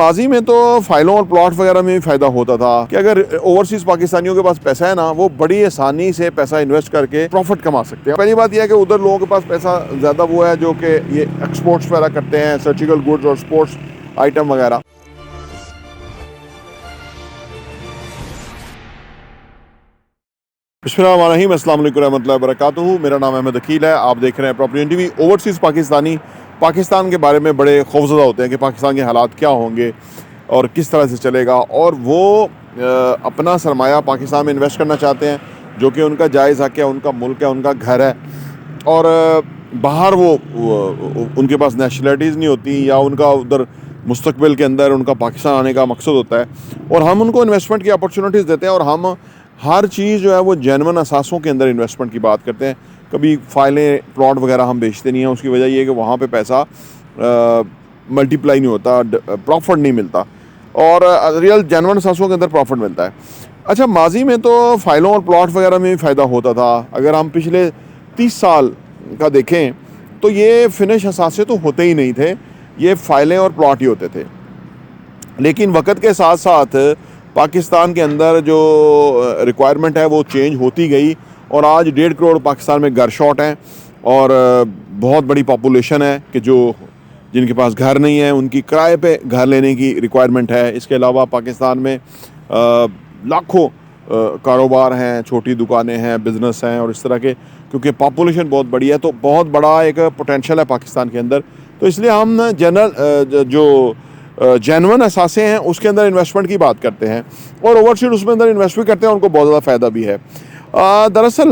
माजी में तो फाइलों और प्लॉट वगैरह में भी फ़ायदा होता था कि अगर ओवरसीज़ पाकिस्तानियों के पास पैसा है ना, वो बड़ी आसानी से पैसा इन्वेस्ट करके प्रॉफिट कमा सकते हैं। पहली बात यह है कि उधर लोगों के पास पैसा ज़्यादा वो है जो कि ये एक्सपोर्ट्स वगैरह करते हैं, सर्जिकल गुड्स और स्पोर्ट्स आइटम वगैरह। बिस्मिल्लाहिर्रहमानिर्रहीम, अस्सलाम वालेकुम रहमतुल्लाहि व बरकातुहू। मेरा नाम अहमद अकील है। आप देख रहे हैं property TV. Overseas Pakistani Pakistan के बारे में बड़े खौफज़दा होते हैं कि पाकिस्तान के हालात क्या होंगे और किस तरह से चलेगा, और वो अपना सरमाया पाकिस्तान में इन्वेस्ट करना चाहते हैं जो कि उनका जायज़ हक़ है, उनका मुल्क है, उनका घर है, और बाहर वो उनके पास नेशनलिटीज़ नहीं होती या उनका उधर मुस्तकबिल के अंदर उनका पाकिस्तान आने का मकसद होता है, और हम उनको इन्वेस्टमेंट की अपॉर्चुनिटीज़ देते हैं और हम हर चीज़ जो है वो जेन्युइन असासों के अंदर इन्वेस्टमेंट की बात करते हैं। कभी फाइलें प्लॉट वगैरह हम बेचते नहीं हैं। उसकी वजह ये है कि वहाँ पे पैसा मल्टीप्लाई नहीं होता, प्रॉफिट नहीं मिलता, और रियल जेन्युइन असासों के अंदर प्रॉफिट मिलता है। अच्छा, माजी में तो फाइलों और प्लॉट वगैरह में भी फ़ायदा होता था। अगर हम पिछले 30 साल का देखें तो ये फिनिश असासे तो होते ही नहीं थे, ये फ़ाइलें और प्लॉट ही होते थे। लेकिन वक्त के साथ साथ पाकिस्तान के अंदर जो रिक्वायरमेंट है वो चेंज होती गई, और आज 1.5 करोड़ पाकिस्तान में घर शॉट हैं, और बहुत बड़ी पॉपुलेशन है कि जो जिनके पास घर नहीं है उनकी किराए पे घर लेने की रिक्वायरमेंट है। इसके अलावा पाकिस्तान में लाखों कारोबार हैं, छोटी दुकानें हैं, बिज़नेस हैं और इस तरह के, क्योंकि पॉपुलेशन बहुत बड़ी है तो बहुत बड़ा एक पोटेंशियल है पाकिस्तान के अंदर। तो इसलिए हम जनरल जो जेन्युइन असासे हैं उसके अंदर इन्वेस्टमेंट की बात करते हैं, और ओवरसीज उसमें अंदर इन्वेस्ट भी करते हैं, उनको बहुत ज़्यादा फ़ायदा भी है। दरअसल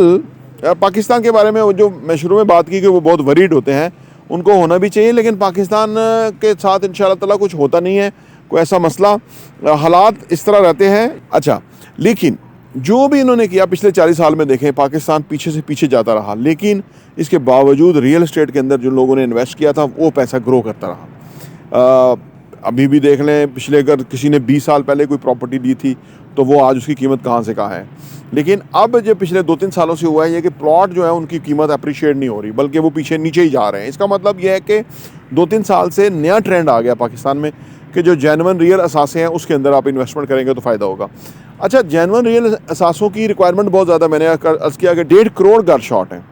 पाकिस्तान के बारे में जो मैं शुरू में बात की कि वो बहुत वरीड होते हैं, उनको होना भी चाहिए, लेकिन पाकिस्तान के साथ इंशाअल्लाह ताला कुछ होता नहीं है, कोई ऐसा मसला, हालात इस तरह रहते हैं। अच्छा, लेकिन जो भी इन्होंने किया पिछले 40 साल में देखें, पाकिस्तान पीछे से पीछे जाता रहा, लेकिन इसके बावजूद रियल एस्टेट के अंदर जो लोगों ने इन्वेस्ट किया था वो पैसा ग्रो करता रहा। अभी भी देख लें, पिछले अगर किसी ने 20 साल पहले कोई प्रॉपर्टी दी थी तो वो आज उसकी कीमत कहाँ से कहाँ है। लेकिन अब जो पिछले 2-3 सालों से हुआ है ये कि प्लॉट जो है उनकी कीमत अप्रिशिएट नहीं हो रही, बल्कि वो पीछे नीचे ही जा रहे हैं। इसका मतलब ये है कि 2-3 साल से नया ट्रेंड आ गया पाकिस्तान में कि जो जेन्युइन रियल असासे हैं उसके अंदर आप इन्वेस्टमेंट करेंगे तो फ़ायदा होगा। अच्छा, जेन्युइन रियल असासों की रिक्वायरमेंट बहुत ज़्यादा, मैंने अर्ज़ किया कि 1.5 करोड़ घर शॉट है।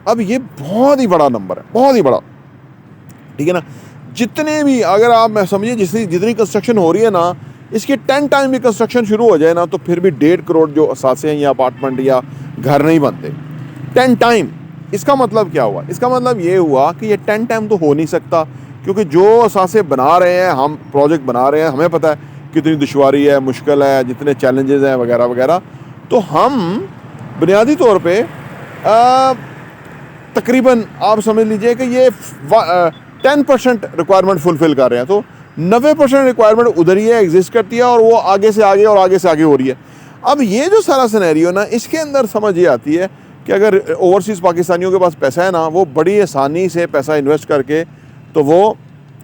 अब ये बहुत ही बड़ा नंबर है, बहुत ही बड़ा, ठीक है ना। जितने भी, अगर आप समझिए जितनी कंस्ट्रक्शन हो रही है ना, इसके 10 टाइम भी कंस्ट्रक्शन शुरू हो जाए ना तो फिर भी 1.5 करोड़ जो असासे हैं या अपार्टमेंट या घर नहीं बनते। 10 टाइम, इसका मतलब क्या हुआ? इसका मतलब ये हुआ कि ये 10 टाइम तो हो नहीं सकता, क्योंकि जो असासे बना रहे हैं, हम प्रोजेक्ट बना रहे हैं, हमें पता है कितनी दुश्वारी है, मुश्किल है, जितने चैलेंजेस हैं वगैरह वगैरह। तो हम बुनियादी तौर पर तकरीबन आप समझ लीजिए कि ये 10% रिक्वायरमेंट फुलफ़िल कर रहे हैं, तो 90% रिक्वायरमेंट उधर ही है, एग्जिस्ट करती है, और वो आगे से आगे और आगे से आगे हो रही है। अब ये जो सारा सिनेरियो ना, इसके अंदर समझ ये आती है कि अगर ओवरसीज़ पाकिस्तानियों के पास पैसा है ना, वो बड़ी आसानी से पैसा इन्वेस्ट करके तो वो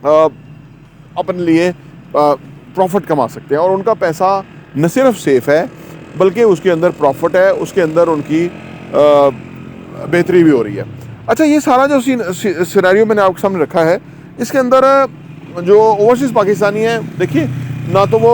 अपने लिए प्रॉफिट कमा सकते हैं, और उनका पैसा न सिर्फ सेफ़ है बल्कि उसके अंदर प्रॉफिट है, उसके अंदर उनकी बेहतरी भी हो रही है। अच्छा, ये सारा जो सिनेरियो मैंने आपके सामने रखा है, इसके अंदर जो ओवरसीज़ पाकिस्तानी हैं, देखिए, ना तो वो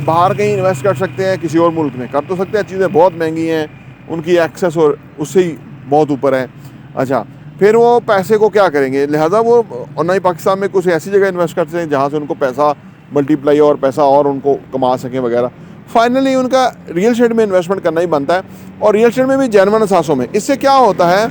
बाहर कहीं इन्वेस्ट कर सकते हैं, किसी और मुल्क में कर तो सकते हैं, चीज़ें बहुत महंगी हैं, उनकी एक्सेस और उससे ही बहुत ऊपर है। अच्छा, फिर वो पैसे को क्या करेंगे, लिहाजा वो और ना ही पाकिस्तान में कुछ ऐसी जगह इन्वेस्ट करते हैं जहाँ से उनको पैसा मल्टीप्लाई और पैसा और उनको कमा सकें वगैरह। फाइनली उनका रियल एस्टेट में इन्वेस्टमेंट करना ही बनता है, और रियल एस्टेट में भी जेन्युइन असासों में। इससे क्या होता है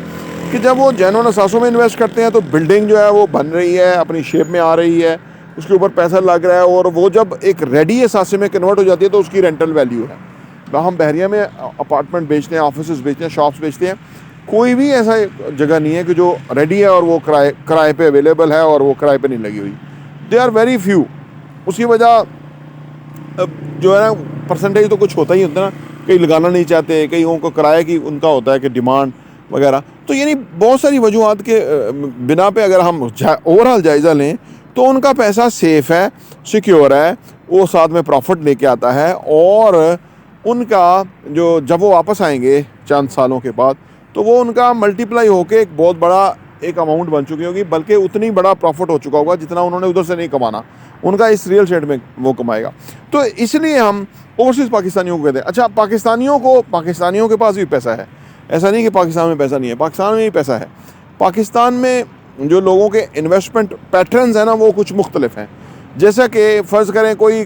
कि जब वो जेन्युइन असासों में इन्वेस्ट करते हैं तो बिल्डिंग जो है वो बन रही है, अपनी शेप में आ रही है, उसके ऊपर पैसा लग रहा है, और वो जब एक रेडी असासे में कन्वर्ट हो जाती है तो उसकी रेंटल वैल्यू है। हम बहरिया में अपार्टमेंट बेचते हैं, ऑफिसेस बेचते हैं, शॉप्स बेचते हैं, कोई भी ऐसा जगह नहीं है कि जो रेडी है और वो किराए पे अवेलेबल है और वो किराए पे नहीं लगी हुई। They are very few. उसकी वजह जो है ना, परसेंटेज तो कुछ होता ही होता है ना, कहीं लगाना नहीं चाहते, कहीं उनको किराए की उनका होता है कि डिमांड वगैरह। तो यानी बहुत सारी वजूहत के बिना पे अगर हम ओवरऑल जायज़ा लें तो उनका पैसा सेफ़ है, सिक्योर है, वो साथ में प्रॉफिट लेके आता है, और उनका जो जब वो वापस आएंगे चंद सालों के बाद तो वो उनका मल्टीप्लाई होके एक बहुत बड़ा एक अमाउंट बन चुकी होगी, बल्कि उतनी बड़ा प्रॉफिट हो चुका होगा जितना उन्होंने उधर से नहीं कमाना, उनका इस रियल एस्टेट में वो कमाएगा। तो इसलिए हम ओवरसीज़ पाकिस्तानियों को कहते हैं। अच्छा, पाकिस्तानियों के पास भी पैसा है, ऐसा नहीं कि पाकिस्तान में पैसा नहीं है, पाकिस्तान में भी पैसा है। पाकिस्तान में जो लोगों के इन्वेस्टमेंट पैटर्न्स हैं ना, वो कुछ मुख्तलिफ हैं। जैसा कि फ़र्ज़ करें कोई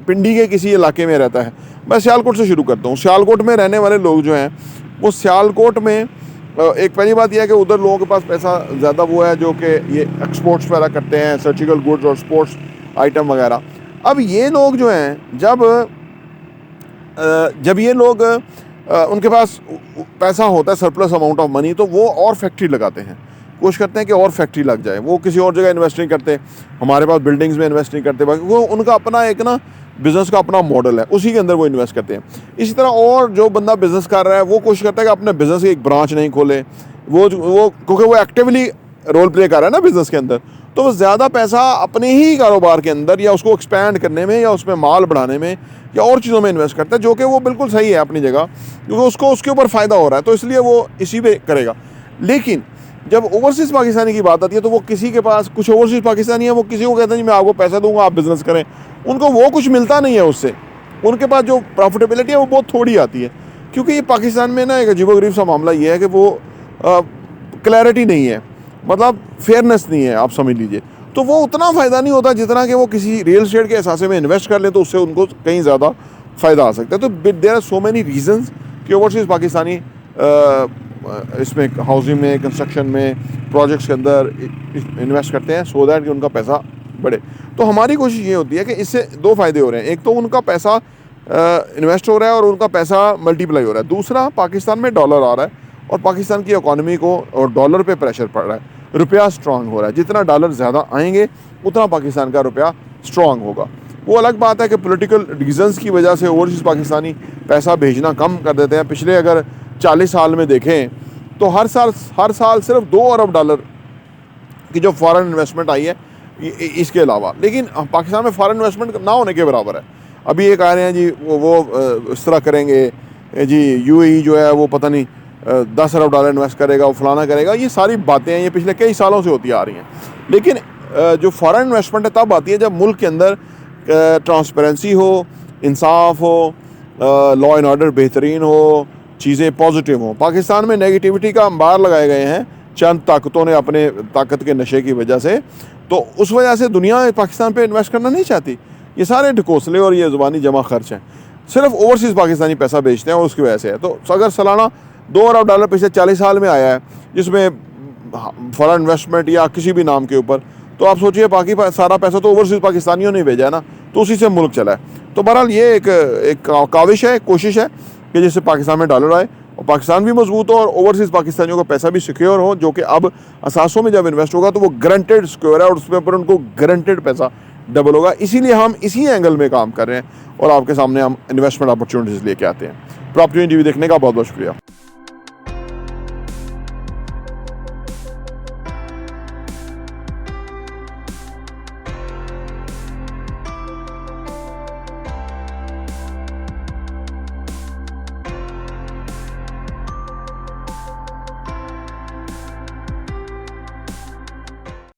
पिंडी के किसी इलाके में रहता है, मैं सियालकोट से शुरू करता हूँ। सियालकोट में रहने वाले लोग जो हैं, वो सियालकोट में एक पहली बात यह है कि उधर लोगों के पास पैसा ज़्यादा वो है जो कि ये एक्सपोर्ट्स वगैरह करते हैं, सर्जिकल गुड्स और स्पोर्ट्स आइटम वगैरह। अब ये लोग जो हैं, जब ये लोग उनके पास पैसा होता है, सरप्लस अमाउंट ऑफ मनी, तो वो और फैक्ट्री लगाते हैं, कोशिश करते हैं कि और फैक्ट्री लग जाए। वो किसी और जगह इन्वेस्ट नहीं करते, हमारे पास बिल्डिंग्स में इन्वेस्ट नहीं करते, वो उनका अपना एक ना बिज़नेस का अपना मॉडल है, उसी के अंदर वो इन्वेस्ट करते हैं। इसी तरह और जो बंदा बिज़नेस कर रहा है, वो कोशिश करता है कि अपने बिज़नेस की एक ब्रांच नहीं खोले, वो क्योंकि वो एक्टिवली रोल प्ले कर रहा है ना बिज़नेस के अंदर, तो वो ज़्यादा पैसा अपने ही कारोबार के अंदर या उसको एक्सपैंड करने में या उसमें माल बढ़ाने में या और चीज़ों में इन्वेस्ट करता है, जो कि वो बिल्कुल सही है अपनी जगह, क्योंकि उसको उसके ऊपर फ़ायदा हो रहा है, तो इसलिए वो इसी पे करेगा। लेकिन जब ओवरसीज़ पाकिस्तानी की बात आती है, तो वो किसी के पास, कुछ ओवरसीज़ पाकिस्तानी है, वो किसी को कहते हैं जी मैं आपको पैसा दूंगा, आप बिज़नेस करें, उनको वो कुछ मिलता नहीं है उससे। उनके पास जो प्रॉफिटेबिलिटी है वो बहुत थोड़ी आती है, क्योंकि ये पाकिस्तान में ना एक अजीबोगरीब सा मामला ये है कि वो क्लैरिटी नहीं है, मतलब फेयरनेस नहीं है, आप समझ लीजिए। तो वो उतना फ़ायदा नहीं होता जितना कि वो किसी रियल एस्टेट के एहसासे में इन्वेस्ट कर लें, तो उससे उनको कहीं ज़्यादा फ़ायदा आ सकता है। तो there are so many reasons कि ओवरसीज़ पाकिस्तानी इसमें हाउसिंग में, कंस्ट्रक्शन में, प्रोजेक्ट्स के अंदर इन्वेस्ट करते हैं, सो दैट कि उनका पैसा बढ़े। तो हमारी कोशिश ये होती है कि इससे दो फ़ायदे हो रहे हैं। एक तो उनका पैसा इन्वेस्ट हो रहा है और उनका पैसा मल्टीप्लाई हो रहा है। दूसरा, पाकिस्तान में डॉलर आ रहा है और पाकिस्तान की इकॉनमी को और डॉलर पे प्रेशर पड़ रहा है, रुपया स्ट्रांग हो रहा है। जितना डॉलर ज़्यादा आएंगे उतना पाकिस्तान का रुपया स्ट्रांग होगा। वो अलग बात है कि पॉलिटिकल रीजंस की वजह से ओवरसीज़ पाकिस्तानी पैसा भेजना कम कर देते हैं। पिछले अगर 40 साल में देखें तो हर साल सिर्फ 2 अरब डॉलर की जो फॉरेन इन्वेस्टमेंट आई है इसके अलावा। लेकिन पाकिस्तान में फॉरेन इन्वेस्टमेंट ना होने के बराबर है। अभी ये कह रहे हैं जी वो इस तरह करेंगे जी, यूएई जो है वो पता नहीं 10 अरब डॉलर इन्वेस्ट करेगा, वो फलाना करेगा। ये सारी बातें हैं, ये पिछले कई सालों से होती आ रही हैं। लेकिन जो फॉरेन इन्वेस्टमेंट है तब आती है जब मुल्क के अंदर ट्रांसपेरेंसी हो, इंसाफ हो, लॉ एंड ऑर्डर बेहतरीन हो, चीज़ें पॉजिटिव हों। पाकिस्तान में नेगेटिविटी का अंबार लगाए गए हैं चंद ताकतों ने अपने ताकत के नशे की वजह से, तो उस वजह से दुनिया पाकिस्तान पे इन्वेस्ट करना नहीं चाहती। ये सारे ढकोसले और ये ज़ुबानी जमा खर्च हैं, सिर्फ ओवरसीज़ पाकिस्तानी पैसा बेचते हैं और उसकी वजह से है। तो अगर सालाना 2 अरब डॉलर पिछले 40 साल में आया है जिसमें फॉरेन इन्वेस्टमेंट या किसी भी नाम के ऊपर, तो आप सोचिए बाकी सारा पैसा तो ओवरसीज़ पाकिस्तानियों ने भेजा है ना, तो उसी से मुल्क चला है। तो बहरहाल ये एक काविश है, कोशिश है कि जिससे पाकिस्तान में डॉलर आए और पाकिस्तान भी मजबूत हो और ओवरसीज़ पाकिस्तानियों का पैसा भी सिक्योर हो, जो कि अब असासों में जब इन्वेस्ट होगा तो वो गारंटेड सिक्योर है और उसमें पर उनको गारंटेड पैसा डबल होगा। इसीलिए हम इसी एंगल में काम कर रहे हैं और आपके सामने हम इन्वेस्टमेंट अपॉर्चुनिटीज़ लेके आते हैं। प्रॉपर्टी टीवी देखने का बहुत बहुत शुक्रिया।